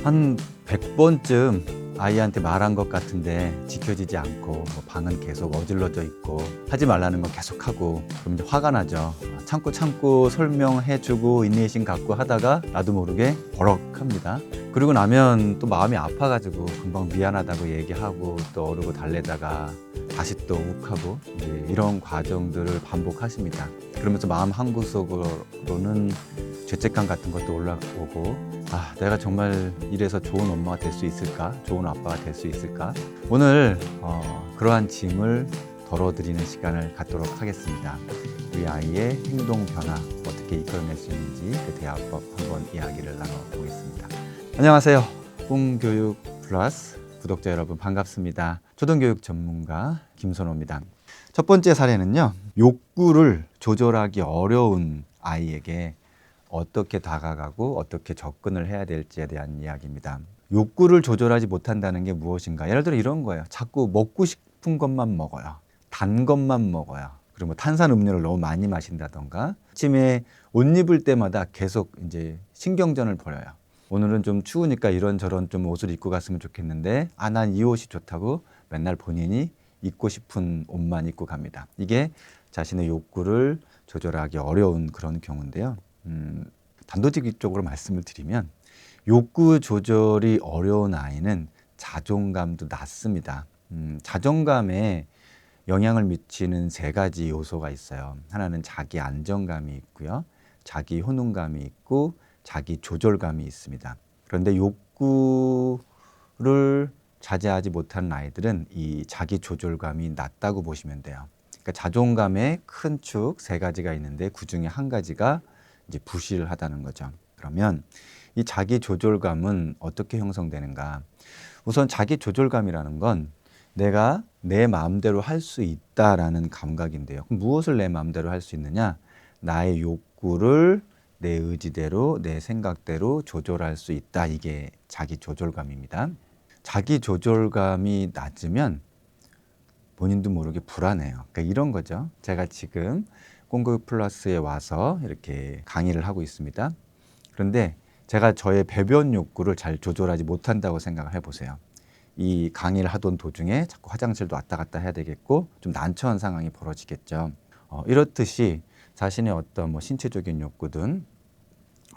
한 100번쯤 아이한테 말한 것 같은데 지켜지지 않고 뭐 방은 계속 어질러져 있고 하지 말라는 건 계속하고 그럼 이제 화가 나죠. 참고 설명해주고 인내심 갖고 하다가 나도 모르게 버럭합니다. 그리고 나면 또 마음이 아파가지고 금방 미안하다고 얘기하고 또 어르고 달래다가 다시 또 욱하고 이런 과정들을 반복하십니다. 그러면서 마음 한구석으로는 죄책감 같은 것도 올라오고 내가 정말 이래서 좋은 엄마가 될 수 있을까? 좋은 아빠가 될 수 있을까? 오늘 그러한 짐을 덜어드리는 시간을 갖도록 하겠습니다. 우리 아이의 행동 변화 어떻게 이끌어낼 수 있는지 그 대화법 한번 이야기를 나눠보겠습니다. 안녕하세요. 꿈교육 플러스 구독자 여러분 반갑습니다. 초등교육 전문가 김선호입니다. 첫 번째 사례는요. 욕구를 조절하기 어려운 아이에게 어떻게 다가가고 어떻게 접근을 해야 될지에 대한 이야기입니다. 욕구를 조절하지 못한다는 게 무엇인가? 예를 들어 이런 거예요. 자꾸 먹고 싶은 것만 먹어요. 단 것만 먹어요. 그리고 뭐 탄산 음료를 너무 많이 마신다던가 아침에 옷 입을 때마다 계속 이제 신경전을 벌여요. 오늘은 좀 추우니까 이런저런 좀 옷을 입고 갔으면 좋겠는데 난 이 옷이 좋다고 맨날 본인이 입고 싶은 옷만 입고 갑니다. 이게 자신의 욕구를 조절하기 어려운 그런 경우인데요. 단도직입적으로 말씀을 드리면 욕구 조절이 어려운 아이는 자존감도 낮습니다. 자존감에 영향을 미치는 세 가지 요소가 있어요. 하나는 자기 안정감이 있고요. 자기 효능감이 있고 자기 조절감이 있습니다. 그런데 욕구를 자제하지 못하는 아이들은 이 자기 조절감이 낮다고 보시면 돼요. 그러니까 자존감의 큰 축 세 가지가 있는데 그 중에 한 가지가 이제 부실하다는 거죠. 그러면 이 자기 조절감은 어떻게 형성되는가? 우선 자기 조절감이라는 건 내가 내 마음대로 할 수 있다라는 감각인데요. 그럼 무엇을 내 마음대로 할 수 있느냐? 나의 욕구를 내 의지대로, 내 생각대로 조절할 수 있다. 이게 자기 조절감입니다. 자기 조절감이 낮으면 본인도 모르게 불안해요. 그러니까 이런 거죠. 제가 지금 꿈교육 플러스에 와서 이렇게 강의를 하고 있습니다. 그런데 제가 저의 배변 욕구를 잘 조절하지 못한다고 생각을 해보세요. 이 강의를 하던 도중에 자꾸 화장실도 왔다 갔다 해야 되겠고 좀 난처한 상황이 벌어지겠죠. 이렇듯이 자신의 어떤 뭐 신체적인 욕구든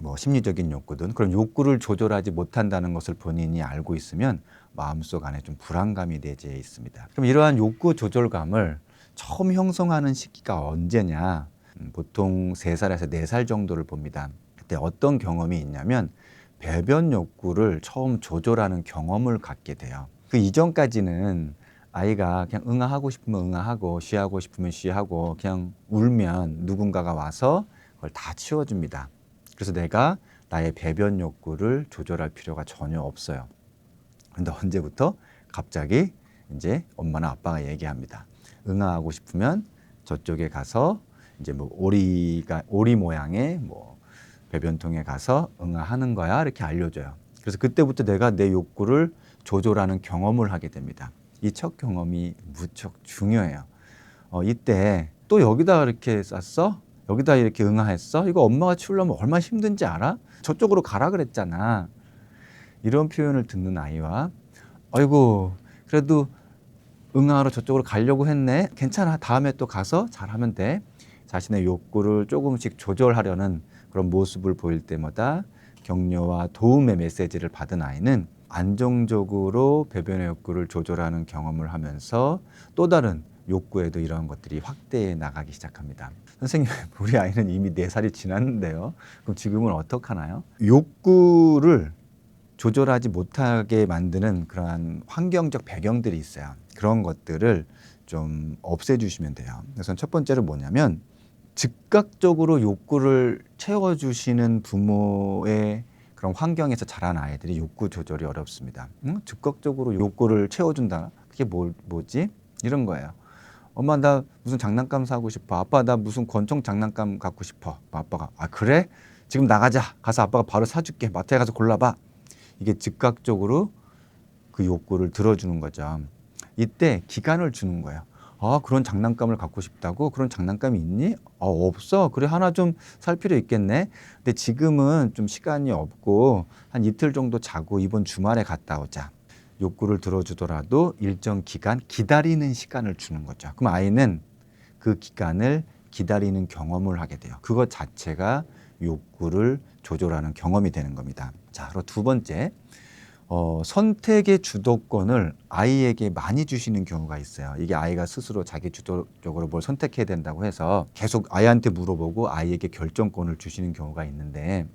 뭐 심리적인 욕구든 그런 욕구를 조절하지 못한다는 것을 본인이 알고 있으면 마음속 안에 좀 불안감이 내재해 있습니다. 그럼 이러한 욕구 조절감을 처음 형성하는 시기가 언제냐? 보통 3살에서 4살 정도를 봅니다. 그때 어떤 경험이 있냐면 배변 욕구를 처음 조절하는 경험을 갖게 돼요. 그 이전까지는 아이가 그냥 응아하고 싶으면 응아하고 쉬하고 싶으면 쉬하고 그냥 울면 누군가가 와서 그걸 다 치워줍니다. 그래서 내가 나의 배변 욕구를 조절할 필요가 전혀 없어요. 그런데 언제부터 갑자기 이제 엄마나 아빠가 얘기합니다. 응아하고 싶으면 저쪽에 가서 이제 뭐 오리 모양의 뭐 배변통에 가서 응아하는 거야 이렇게 알려줘요. 그래서 그때부터 내가 내 욕구를 조절하는 경험을 하게 됩니다. 이 첫 경험이 무척 중요해요. 이때 또 여기다 이렇게 쌌어? 여기다 이렇게 응아했어? 이거 엄마가 치우려면 얼마나 힘든지 알아? 저쪽으로 가라 그랬잖아. 이런 표현을 듣는 아이와 아이고 그래도 응아하러 저쪽으로 가려고 했네. 괜찮아. 다음에 또 가서 잘하면 돼. 자신의 욕구를 조금씩 조절하려는 그런 모습을 보일 때마다 격려와 도움의 메시지를 받은 아이는 안정적으로 배변의 욕구를 조절하는 경험을 하면서 또 다른 욕구에도 이런 것들이 확대해 나가기 시작합니다. 선생님, 우리 아이는 이미 4살이 지났는데요. 그럼 지금은 어떡하나요? 욕구를 조절하지 못하게 만드는 그러한 환경적 배경들이 있어요. 그런 것들을 좀 없애주시면 돼요. 그래서 첫 번째로 뭐냐면 즉각적으로 욕구를 채워주시는 부모의 그런 환경에서 자란 아이들이 욕구 조절이 어렵습니다. 즉각적으로 욕구를 채워준다. 그게 뭐지? 이런 거예요. 엄마 나 무슨 장난감 사고 싶어. 아빠 나 무슨 권총 장난감 갖고 싶어. 아빠가 그래? 지금 나가자. 가서 아빠가 바로 사줄게. 마트에 가서 골라봐. 이게 즉각적으로 그 욕구를 들어주는 거죠. 이때 기간을 주는 거예요. 아, 그런 장난감을 갖고 싶다고? 그런 장난감이 있니? 없어. 그래, 하나 좀 살 필요 있겠네. 근데 지금은 좀 시간이 없고 한 이틀 정도 자고 이번 주말에 갔다 오자. 욕구를 들어주더라도 일정 기간 기다리는 시간을 주는 거죠. 그럼 아이는 그 기간을 기다리는 경험을 하게 돼요. 그것 자체가 욕구를 조절하는 경험이 되는 겁니다. 자, 그리고 두 번째, 선택의 주도권을 아이에게 많이 주시는 경우가 있어요. 이게 아이가 스스로 자기 주도적으로 뭘 선택해야 된다고 해서 계속 아이한테 물어보고 아이에게 결정권을 주시는 경우가 있는데,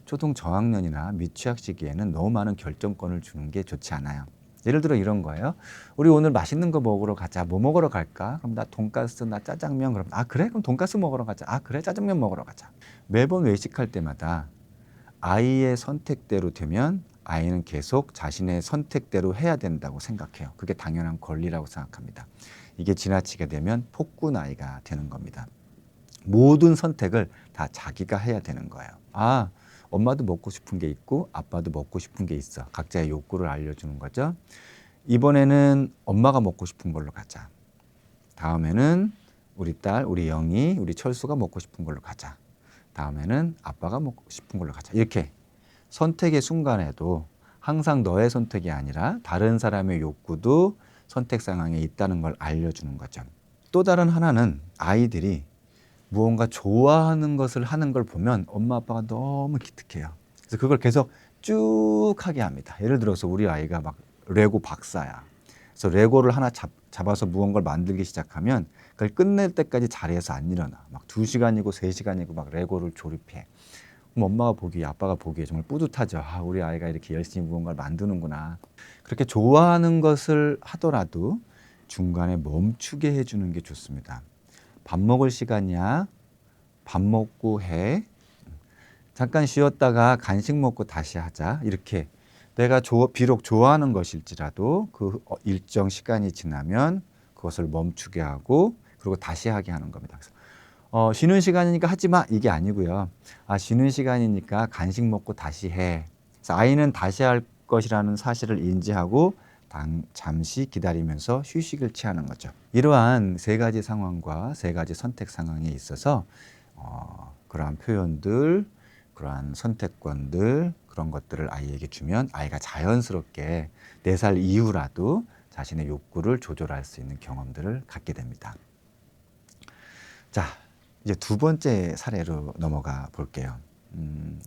초등 저학년이나 미취학 시기에는 너무 많은 결정권을 주는 게 좋지 않아요. 예를 들어 이런 거예요. 우리 오늘 맛있는 거 먹으러 가자. 뭐 먹으러 갈까? 그럼 나 돈가스, 나 짜장면. 그럼 그래? 그럼 돈가스 먹으러 가자. 그래? 짜장면 먹으러 가자. 매번 외식할 때마다 아이의 선택대로 되면 아이는 계속 자신의 선택대로 해야 된다고 생각해요. 그게 당연한 권리라고 생각합니다. 이게 지나치게 되면 폭군 아이가 되는 겁니다. 모든 선택을 다 자기가 해야 되는 거예요. 엄마도 먹고 싶은 게 있고 아빠도 먹고 싶은 게 있어. 각자의 욕구를 알려주는 거죠. 이번에는 엄마가 먹고 싶은 걸로 가자. 다음에는 우리 딸, 우리 영희, 우리 철수가 먹고 싶은 걸로 가자. 다음에는 아빠가 먹고 싶은 걸로 가자. 이렇게 선택의 순간에도 항상 너의 선택이 아니라 다른 사람의 욕구도 선택 상황에 있다는 걸 알려주는 거죠. 또 다른 하나는 아이들이 무언가 좋아하는 것을 하는 걸 보면 엄마 아빠가 너무 기특해요. 그래서 그걸 계속 쭉 하게 합니다. 예를 들어서 우리 아이가 막 레고 박사야. 그래서 레고를 하나 잡아서 무언가를 만들기 시작하면 그걸 끝낼 때까지 자리에서 안 일어나. 막 2시간이고 3시간이고 막 레고를 조립해. 그럼 엄마가 보기에, 아빠가 보기에 정말 뿌듯하죠. 우리 아이가 이렇게 열심히 무언가를 만드는구나. 그렇게 좋아하는 것을 하더라도 중간에 멈추게 해주는 게 좋습니다. 밥 먹을 시간이야. 밥 먹고 해. 잠깐 쉬었다가 간식 먹고 다시 하자. 이렇게 내가 비록 좋아하는 것일지라도 그 일정 시간이 지나면 그것을 멈추게 하고 그리고 다시 하게 하는 겁니다. 그래서 쉬는 시간이니까 하지 마. 이게 아니고요. 쉬는 시간이니까 간식 먹고 다시 해. 그래서 아이는 다시 할 것이라는 사실을 인지하고 잠시 기다리면서 휴식을 취하는 거죠. 이러한 세 가지 상황과 세 가지 선택 상황에 있어서 그러한 표현들, 그러한 선택권들, 그런 것들을 아이에게 주면 아이가 자연스럽게 4살 이후라도 자신의 욕구를 조절할 수 있는 경험들을 갖게 됩니다. 자, 이제 두 번째 사례로 넘어가 볼게요.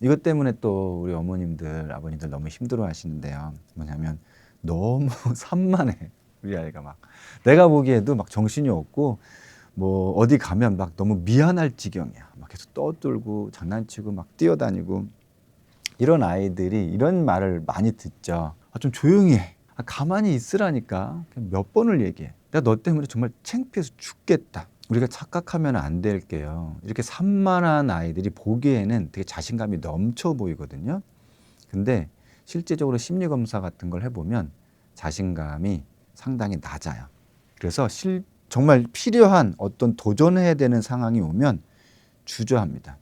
이것 때문에 또 우리 어머님들, 아버님들 너무 힘들어 하시는데요. 뭐냐면 너무 산만해. 우리 아이가 막 내가 보기에도 막 정신이 없고 뭐 어디 가면 막 너무 미안할 지경이야. 막 계속 떠들고 장난치고 막 뛰어다니고. 이런 아이들이 이런 말을 많이 듣죠. 좀 조용히 해. 가만히 있으라니까. 몇 번을 얘기해. 내가 너 때문에 정말 창피해서 죽겠다. 우리가 착각하면 안 될게요. 이렇게 산만한 아이들이 보기에는 되게 자신감이 넘쳐 보이거든요. 근데 실제적으로 심리검사 같은 걸 해보면 자신감이 상당히 낮아요. 그래서 정말 필요한 어떤 도전해야 되는 상황이 오면 주저합니다.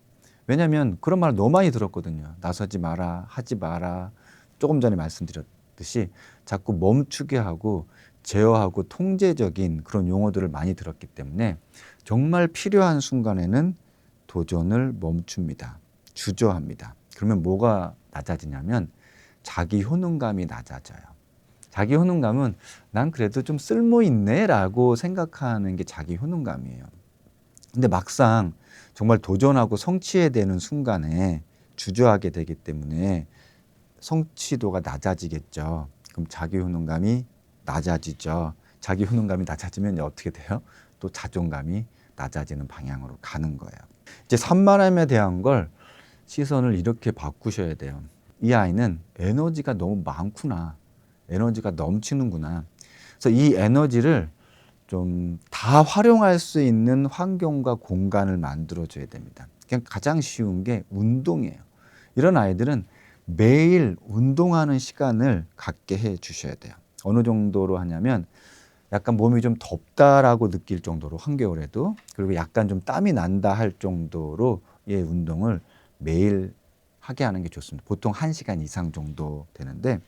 왜냐하면 그런 말을 너무 많이 들었거든요. 나서지 마라, 하지 마라. 조금 전에 말씀드렸듯이 자꾸 멈추게 하고 제어하고 통제적인 그런 용어들을 많이 들었기 때문에 정말 필요한 순간에는 도전을 멈춥니다. 주저합니다. 그러면 뭐가 낮아지냐면 자기 효능감이 낮아져요. 자기 효능감은 난 그래도 좀 쓸모 있네 라고 생각하는 게 자기 효능감이에요. 근데 막상 정말 도전하고 성취해야 되는 순간에 주저하게 되기 때문에 성취도가 낮아지겠죠. 그럼 자기 효능감이 낮아지죠. 자기 효능감이 낮아지면 어떻게 돼요? 또 자존감이 낮아지는 방향으로 가는 거예요. 이제 산만함에 대한 걸 시선을 이렇게 바꾸셔야 돼요. 이 아이는 에너지가 너무 많구나. 에너지가 넘치는구나. 그래서 이 에너지를 좀 다 활용할 수 있는 환경과 공간을 만들어줘야 됩니다. 그냥 가장 쉬운 게 운동이에요. 이런 아이들은 매일 운동하는 시간을 갖게 해 주셔야 돼요. 어느 정도로 하냐면 약간 몸이 좀 덥다라고 느낄 정도로 한겨울에도, 그리고 약간 좀 땀이 난다 할 정도로의 운동을 매일 하게 하는 게 좋습니다. 보통 1시간 이상 정도 되는데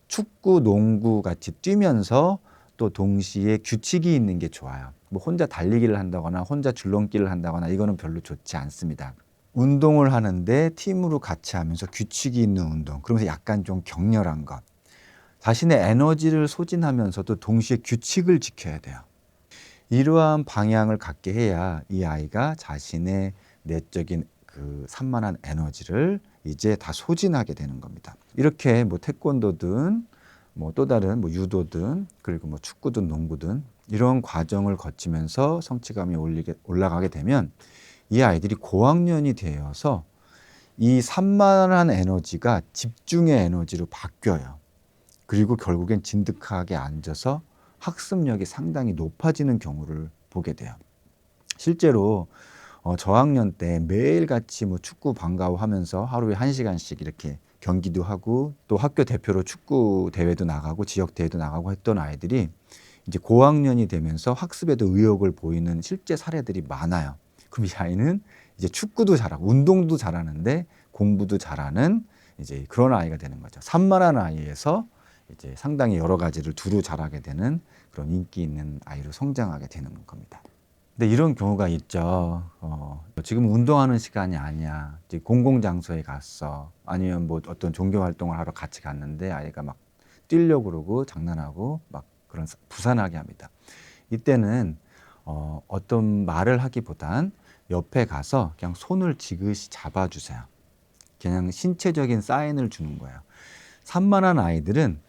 축구, 농구 같이 뛰면서 또 동시에 규칙이 있는 게 좋아요. 뭐 혼자 달리기를 한다거나 혼자 줄넘기를 한다거나 이거는 별로 좋지 않습니다. 운동을 하는데 팀으로 같이 하면서 규칙이 있는 운동, 그러면서 약간 좀 격렬한 것, 자신의 에너지를 소진하면서도 동시에 규칙을 지켜야 돼요. 이러한 방향을 갖게 해야 이 아이가 자신의 내적인 그 산만한 에너지를 이제 다 소진하게 되는 겁니다. 이렇게 뭐 태권도든 뭐 또 다른 뭐 유도든 그리고 뭐 축구든 농구든 이런 과정을 거치면서 성취감이 올라가게 되면 이 아이들이 고학년이 되어서 이 산만한 에너지가 집중의 에너지로 바뀌어요. 그리고 결국엔 진득하게 앉아서 학습력이 상당히 높아지는 경우를 보게 돼요. 실제로 저학년 때 매일같이 뭐 축구 방과후 하면서 하루에 1시간씩 이렇게 경기도 하고 또 학교 대표로 축구 대회도 나가고 지역 대회도 나가고 했던 아이들이 이제 고학년이 되면서 학습에도 의욕을 보이는 실제 사례들이 많아요. 그럼 이 아이는 이제 축구도 잘하고 운동도 잘하는데 공부도 잘하는 이제 그런 아이가 되는 거죠. 산만한 아이에서 이제 상당히 여러 가지를 두루 잘하게 되는 그런 인기 있는 아이로 성장하게 되는 겁니다. 근데 이런 경우가 있죠. 지금 운동하는 시간이 아니야. 이제 공공장소에 갔어. 아니면 뭐 어떤 종교 활동을 하러 같이 갔는데 아이가 막 뛰려고 그러고 장난하고 막 그런 부산하게 합니다. 이때는 어떤 말을 하기보단 옆에 가서 그냥 손을 지그시 잡아주세요. 그냥 신체적인 사인을 주는 거예요. 산만한 아이들은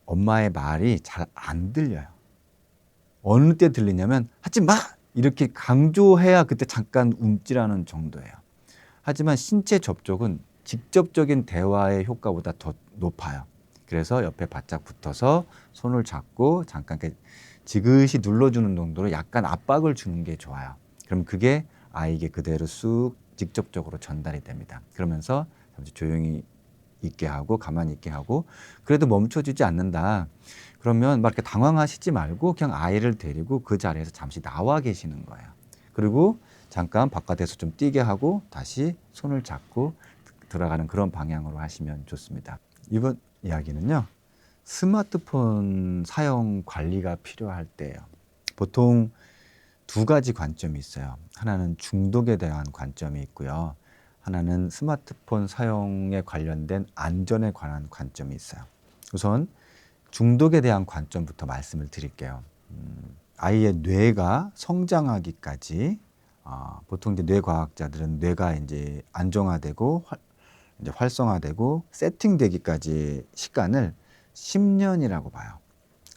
엄마의 말이 잘 안 들려요. 어느 때 들리냐면 하지 마! 이렇게 강조해야 그때 잠깐 움찔하는 정도예요. 하지만 신체 접촉은 직접적인 대화의 효과보다 더 높아요. 그래서 옆에 바짝 붙어서 손을 잡고 잠깐 지그시 눌러주는 정도로 약간 압박을 주는 게 좋아요. 그럼 그게 아이에게 그대로 쑥 직접적으로 전달이 됩니다. 그러면서 잠시 조용히 있게 하고 가만히 있게 하고 그래도 멈춰주지 않는다. 그러면 막 이렇게 당황하시지 말고 그냥 아이를 데리고 그 자리에서 잠시 나와 계시는 거예요. 그리고 잠깐 바깥에서 좀 뛰게 하고 다시 손을 잡고 들어가는 그런 방향으로 하시면 좋습니다. 이번 이야기는요. 스마트폰 사용 관리가 필요할 때예요. 보통 두 가지 관점이 있어요. 하나는 중독에 대한 관점이 있고요. 하나는 스마트폰 사용에 관련된 안전에 관한 관점이 있어요. 우선 중독에 대한 관점부터 말씀을 드릴게요. 아이의 뇌가 성장하기까지 보통 이제 뇌과학자들은 뇌가 이제 안정화되고 이제 활성화되고 세팅되기까지 시간을 10년이라고 봐요.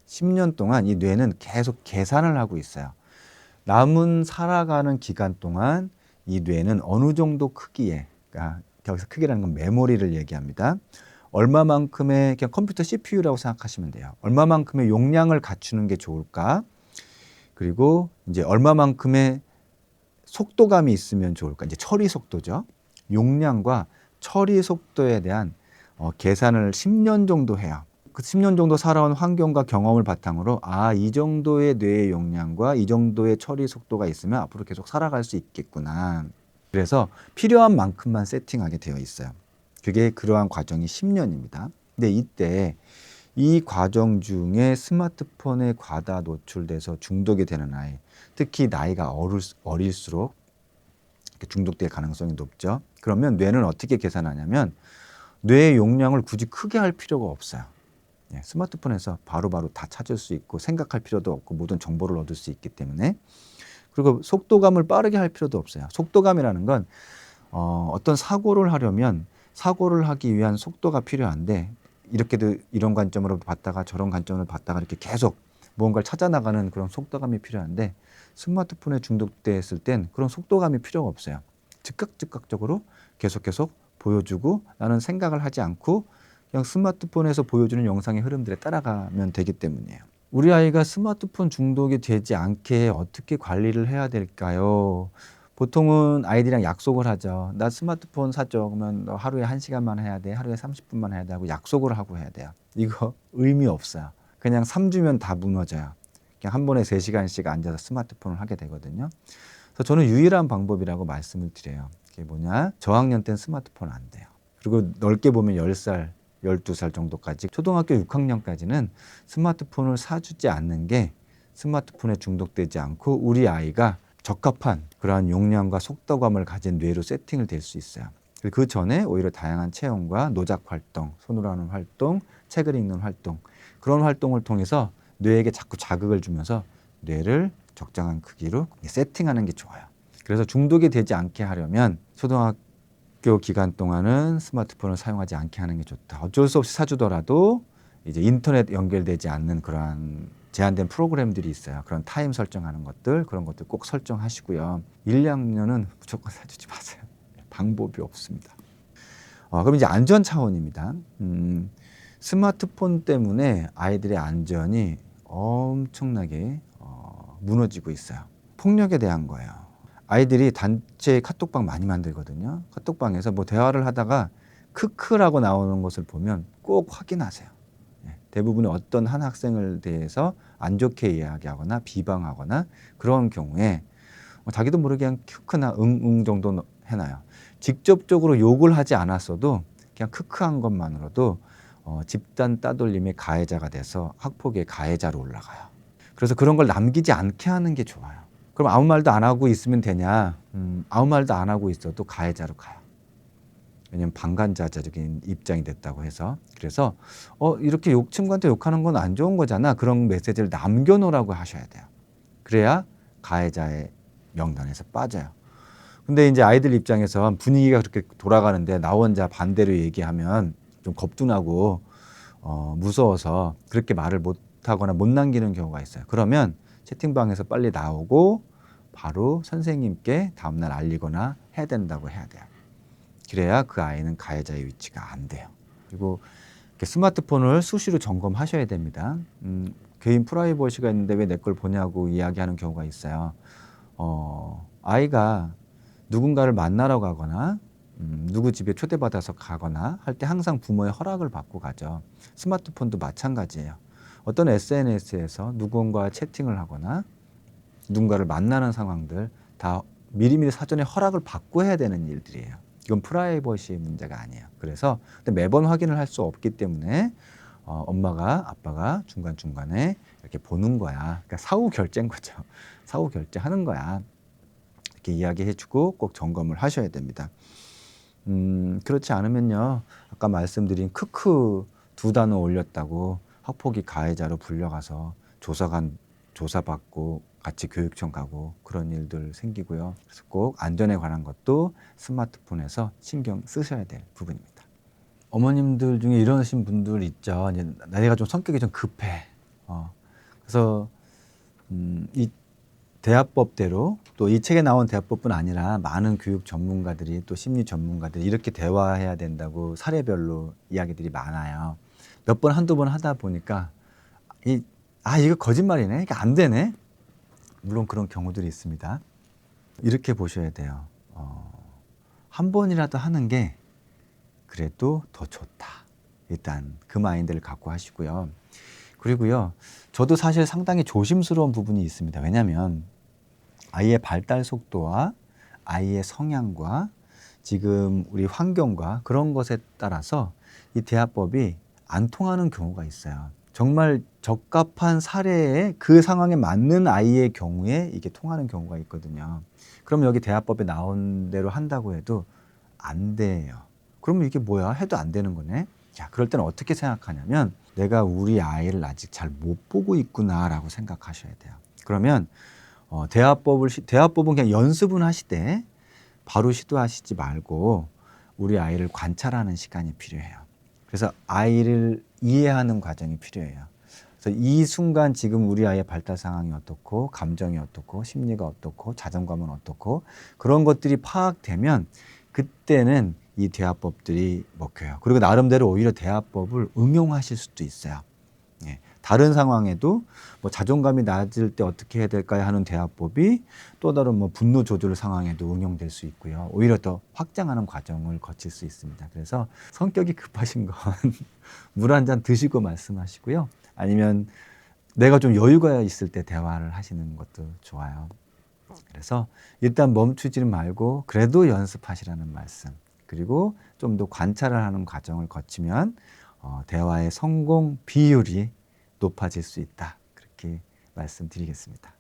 10년 동안 이 뇌는 계속 계산을 하고 있어요. 남은 살아가는 기간 동안 이 뇌는 어느 정도 크기에, 그러니까 여기서 크기라는 건 메모리를 얘기합니다. 얼마만큼의 그냥 컴퓨터 CPU라고 생각하시면 돼요. 얼마만큼의 용량을 갖추는 게 좋을까? 그리고 이제 얼마만큼의 속도감이 있으면 좋을까? 이제 처리 속도죠. 용량과 처리 속도에 대한 계산을 10년 정도 해요. 그 10년 정도 살아온 환경과 경험을 바탕으로 이 정도의 뇌의 용량과 이 정도의 처리 속도가 있으면 앞으로 계속 살아갈 수 있겠구나. 그래서 필요한 만큼만 세팅하게 되어 있어요. 그게 그러한 과정이 10년입니다. 근데 이때 이 과정 중에 스마트폰에 과다 노출돼서 중독이 되는 아이, 특히 나이가 어릴수록 중독될 가능성이 높죠. 그러면 뇌는 어떻게 계산하냐면 뇌의 용량을 굳이 크게 할 필요가 없어요. 스마트폰에서 바로바로 다 찾을 수 있고 생각할 필요도 없고 모든 정보를 얻을 수 있기 때문에, 그리고 속도감을 빠르게 할 필요도 없어요. 속도감이라는 건 어떤 사고를 하려면 사고를 하기 위한 속도가 필요한데 이렇게도 이런 관점으로 봤다가 저런 관점으로 봤다가 이렇게 계속 무언가를 찾아나가는 그런 속도감이 필요한데 스마트폰에 중독됐을 땐 그런 속도감이 필요가 없어요. 즉각적으로 계속 보여주고 나는 생각을 하지 않고 그냥 스마트폰에서 보여주는 영상의 흐름들에 따라가면 되기 때문이에요. 우리 아이가 스마트폰 중독이 되지 않게 어떻게 관리를 해야 될까요? 보통은 아이들이랑 약속을 하죠. 나 스마트폰 사줘. 그러면 너 하루에 1시간만 해야 돼. 하루에 30분만 해야 돼 하고 약속을 하고 해야 돼요. 이거 의미 없어요. 그냥 3주면 다 무너져요. 그냥 한 번에 3시간씩 앉아서 스마트폰을 하게 되거든요. 그래서 저는 유일한 방법이라고 말씀을 드려요. 그게 뭐냐? 저학년 때는 스마트폰 안 돼요. 그리고 넓게 보면 10살, 12살 정도까지 초등학교 6학년까지는 스마트폰을 사주지 않는 게 스마트폰에 중독되지 않고 우리 아이가 적합한 그러한 용량과 속도감을 가진 뇌로 세팅을 될 수 있어요. 그 전에 오히려 다양한 체험과 노작 활동, 손으로 하는 활동, 책을 읽는 활동, 그런 활동을 통해서 뇌에게 자꾸 자극을 주면서 뇌를 적정한 크기로 세팅하는 게 좋아요. 그래서 중독이 되지 않게 하려면 초등학교 기간 동안은 스마트폰을 사용하지 않게 하는 게 좋다. 어쩔 수 없이 사주더라도 이제 인터넷 연결되지 않는 그러한 제한된 프로그램들이 있어요. 그런 타임 설정하는 것들, 그런 것들 꼭 설정하시고요. 1, 2학년은 무조건 사주지 마세요. 방법이 없습니다. 그럼 이제 안전 차원입니다. 스마트폰 때문에 아이들의 안전이 엄청나게 무너지고 있어요. 폭력에 대한 거예요. 아이들이 단체 카톡방 많이 만들거든요. 카톡방에서 뭐 대화를 하다가 크크라고 나오는 것을 보면 꼭 확인하세요. 대부분의 어떤 한 학생을 대해서 안 좋게 이야기하거나 비방하거나 그런 경우에 자기도 모르게 그냥 크크나 응응 정도 해놔요. 직접적으로 욕을 하지 않았어도 그냥 크크한 것만으로도 집단 따돌림의 가해자가 돼서 학폭의 가해자로 올라가요. 그래서 그런 걸 남기지 않게 하는 게 좋아요. 그럼 아무 말도 안 하고 있으면 되냐? 아무 말도 안 하고 있어도 가해자로 가요. 왜냐면 방관자적인 입장이 됐다고 해서. 그래서 이렇게 친구한테 욕하는 건 안 좋은 거잖아. 그런 메시지를 남겨놓으라고 하셔야 돼요. 그래야 가해자의 명단에서 빠져요. 근데 이제 아이들 입장에서 분위기가 그렇게 돌아가는데 나 혼자 반대로 얘기하면 좀 겁도 나고 무서워서 그렇게 말을 못하거나 못 남기는 경우가 있어요. 그러면 채팅방에서 빨리 나오고 바로 선생님께 다음날 알리거나 해야 된다고 해야 돼요. 그래야 그 아이는 가해자의 위치가 안 돼요. 그리고 스마트폰을 수시로 점검하셔야 됩니다. 개인 프라이버시가 있는데 왜 내 걸 보냐고 이야기하는 경우가 있어요. 아이가 누군가를 만나러 가거나 누구 집에 초대받아서 가거나 할 때 항상 부모의 허락을 받고 가죠. 스마트폰도 마찬가지예요. 어떤 SNS에서 누군가와 채팅을 하거나 누군가를 만나는 상황들 다 미리미리 사전에 허락을 받고 해야 되는 일들이에요. 이건 프라이버시 문제가 아니에요. 그래서 매번 확인을 할 수 없기 때문에 엄마가 아빠가 중간중간에 이렇게 보는 거야. 그러니까 사후 결제인 거죠. 사후 결제하는 거야. 이렇게 이야기해주고 꼭 점검을 하셔야 됩니다. 그렇지 않으면요. 아까 말씀드린 크크 2단어 올렸다고 학폭위 가해자로 불려가서 조사관 조사받고 같이 교육청 가고 그런 일들 생기고요. 그래서 꼭 안전에 관한 것도 스마트폰에서 신경 쓰셔야 될 부분입니다. 어머님들 중에 이러신 분들 있죠. 이제 내가 좀 성격이 좀 급해. 그래서 이 대화법대로 또 이 책에 나온 대화법뿐 아니라 많은 교육 전문가들이 또 심리 전문가들이 이렇게 대화해야 된다고 사례별로 이야기들이 많아요. 몇 번 한두 번 하다 보니까 이거 거짓말이네. 이게 안 되네. 물론 그런 경우들이 있습니다. 이렇게 보셔야 돼요. 한 번이라도 하는 게 그래도 더 좋다. 일단 그 마인드를 갖고 하시고요. 그리고요, 저도 사실 상당히 조심스러운 부분이 있습니다. 왜냐하면 아이의 발달 속도와 아이의 성향과 지금 우리 환경과 그런 것에 따라서 이 대화법이 안 통하는 경우가 있어요. 정말 적합한 사례에 그 상황에 맞는 아이의 경우에 이게 통하는 경우가 있거든요. 그럼 여기 대화법에 나온 대로 한다고 해도 안 돼요. 그러면 이게 뭐야? 해도 안 되는 거네? 자, 그럴 때는 어떻게 생각하냐면 내가 우리 아이를 아직 잘 못 보고 있구나라고 생각하셔야 돼요. 그러면 대화법은 그냥 연습은 하시되 바로 시도하시지 말고 우리 아이를 관찰하는 시간이 필요해요. 그래서 아이를 이해하는 과정이 필요해요. 그래서 이 순간 지금 우리 아이의 발달 상황이 어떻고 감정이 어떻고 심리가 어떻고 자존감은 어떻고 그런 것들이 파악되면 그때는 이 대화법들이 먹혀요. 그리고 나름대로 오히려 대화법을 응용하실 수도 있어요. 다른 상황에도 뭐 자존감이 낮을 때 어떻게 해야 될까요 하는 대화법이 또 다른 뭐 분노 조절 상황에도 응용될 수 있고요. 오히려 더 확장하는 과정을 거칠 수 있습니다. 그래서 성격이 급하신 건 물 한 잔 드시고 말씀하시고요. 아니면 내가 좀 여유가 있을 때 대화를 하시는 것도 좋아요. 그래서 일단 멈추지는 말고 그래도 연습하시라는 말씀. 그리고 좀 더 관찰을 하는 과정을 거치면 대화의 성공 비율이 높아질 수 있다. 그렇게 말씀드리겠습니다.